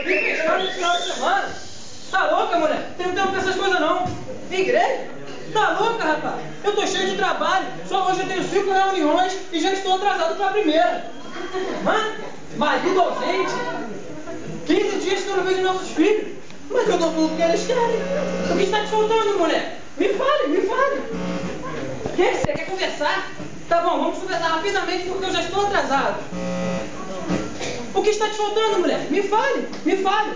vim pescar no final de semana. Tá louca, mulher? Tem tempo pra essas coisas não. Igreja? Tá louca, rapaz? Eu tô cheio de trabalho. Só hoje eu tenho 5 reuniões e já estou atrasado pra primeira. Hã? Marido ausente? 15 dias que eu não vejo nossos filhos. Mas eu dou tudo que eles querem. O que está te faltando, mulher? Me fale, me fale. O que você quer conversar? Tá bom, vamos conversar rapidamente porque eu já estou atrasado. O que está te faltando, mulher? Me fale, me fale.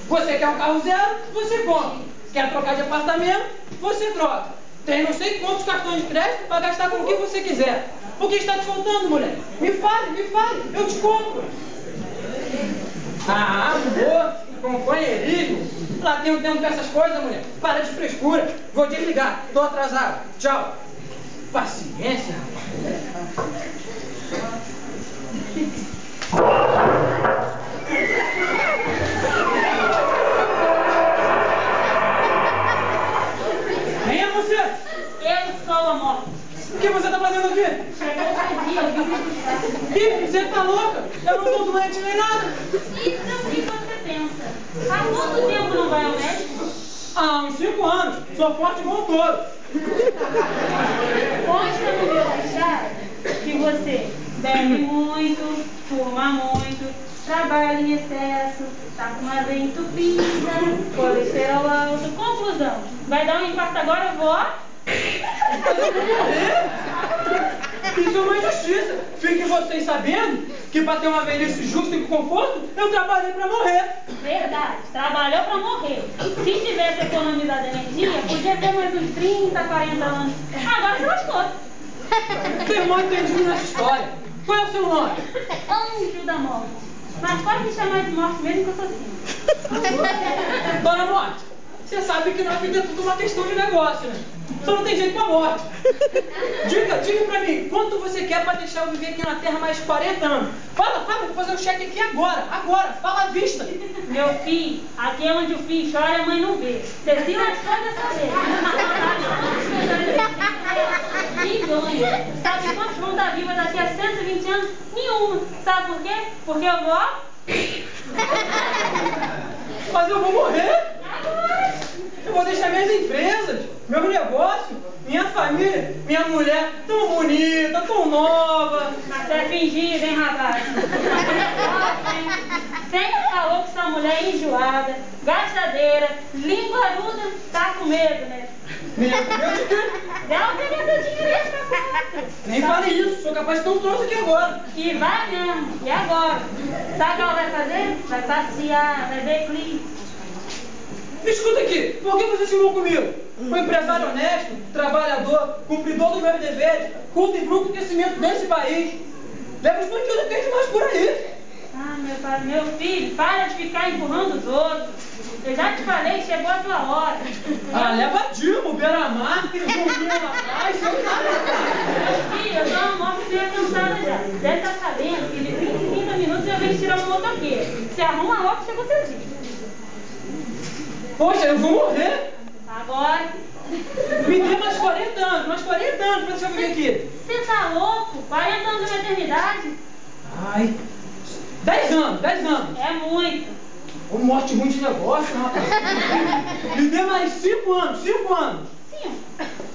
Você quer um carro zero? Você compra. Quer trocar de apartamento? Você troca. Tem não sei quantos cartões de crédito para gastar com o que você quiser. O que está te faltando, mulher? Me fale, eu te compro. Ah, amor, companheirismo. Lá tem um tempo dessas coisas, mulher. Para de frescura. Vou desligar. Tô atrasado. Tchau. Paciência, rapaz. Quem é você? Eu sou a morte. O que você tá fazendo aqui? Chegou o dia, eu vim buscar. Ih, você tá louca? Eu não tô doente nem nada. Isso é o que você pensa. Há quanto tempo não vai ao médico? Ah, uns 5 anos. Sou forte igual um touro. Consta no meu achado que você bebe muito, fuma muito, trabalha em excesso, tá com uma veia entupida, colesterol alto. Conclusão, vai dar um infarto agora, eu vou, ó. Eu vou morrer? Isso é uma injustiça. Fiquem vocês sabendo que para ter uma velhice justa e com conforto, eu trabalhei para morrer. Verdade, trabalhou pra morrer. Se tivesse economizado energia, podia ter mais uns 30, 40 anos. Agora se lascou. Tem muito entendido nessa história. Qual é o seu nome? Anjo da morte. Mas pode me chamar de morte mesmo que eu sou assim. Dona Morte, você sabe que na vida é tudo uma questão de negócio, né? Só não tem jeito com a morte. Diga pra mim, quanto você quer pra deixar eu viver aqui na Terra mais 40 anos? Fala, vou fazer um cheque aqui agora, fala à vista. Meu filho, aqui é onde o filho chora e a mãe não vê. Você tira as coisas saber. Milhões. Sabe quantos vão estar vivos daqui a 120 anos? Nenhuma. Sabe por quê? Porque eu vou... Mas eu vou morrer? Agora. Eu vou deixar minhas empresas, meu negócio, minha família, minha mulher tão bonita, tão nova. Até é fingido, hein, rapaz? Sempre falou que sua mulher é enjoada, gastadeira, linguaruda, tá com medo, né? Medo de quê? Dela pegar teu dinheiro e ficar com outro. Nem fale isso, sou capaz de ter um troço aqui agora. E vai mesmo, e agora? Sabe o que ela vai fazer? Vai passear, vai ver clipe. Escuta aqui, por que você cismou comigo? Um empresário honesto, trabalhador, cumpridor dos meus deveres, culto e bruto crescimento desse país. Leva os bandidos que tem mais por aí. Ah, meu filho, para de ficar empurrando os outros. Eu já te falei, chegou a tua hora. Ah, leva a Dilma, o Beira-Mar, o Juninho lá atrás, seu cara. Meu filho, eu tô uma morte meio cansada já. Deve estar sabendo que de 30 em 30 minutos eu venho tirar um motoqueiro. Se arruma logo, chegou seu dia. Poxa, eu vou morrer. Agora. Me dê mais 40 anos pra deixar eu viver aqui. Você tá louco? 40 anos de eternidade? Ai, 10 anos. É muito. Ô, morte ruim de negócio, rapaz. Me dê mais 5 anos. 5.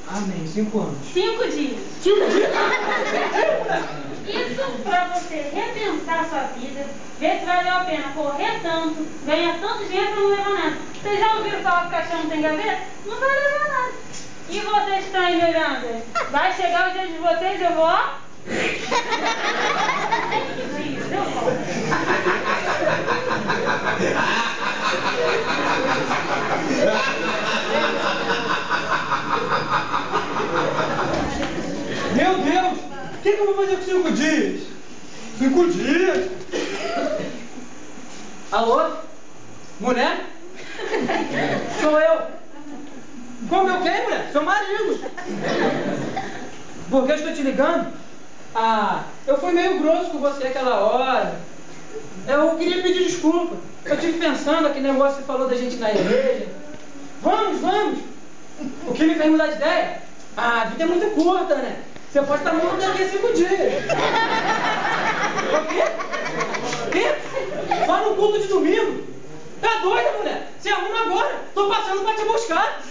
Amém, 5 anos. 5 dias. 5 dias? Isso pra você repensar sua vida, ver se valeu a pena correr tanto, ganhar tanto dinheiro pra não levar nada. Vocês já ouviram falar que o caixão não tem gaveta? Não vai levar nada. E vocês que estão aí me olhando? Vai chegar o dia de vocês, eu vou, ó. Meu Deus, o que eu vou fazer com 5 dias? 5 dias? Alô? Mulher? Sou eu. Como eu quem, mulher? Seu marido. Por que eu estou te ligando? Ah, eu fui meio grosso com você aquela hora. Eu queria pedir desculpa. Eu estive pensando aquele negócio que você falou da gente na igreja. Vamos. O que me fez mudar de ideia? Ah, a vida é muito curta, né? Você pode estar morto daqui a 5 dias. O quê? Só no culto de domingo. Tá doida, mulher? Se arruma agora. Tô passando pra te buscar.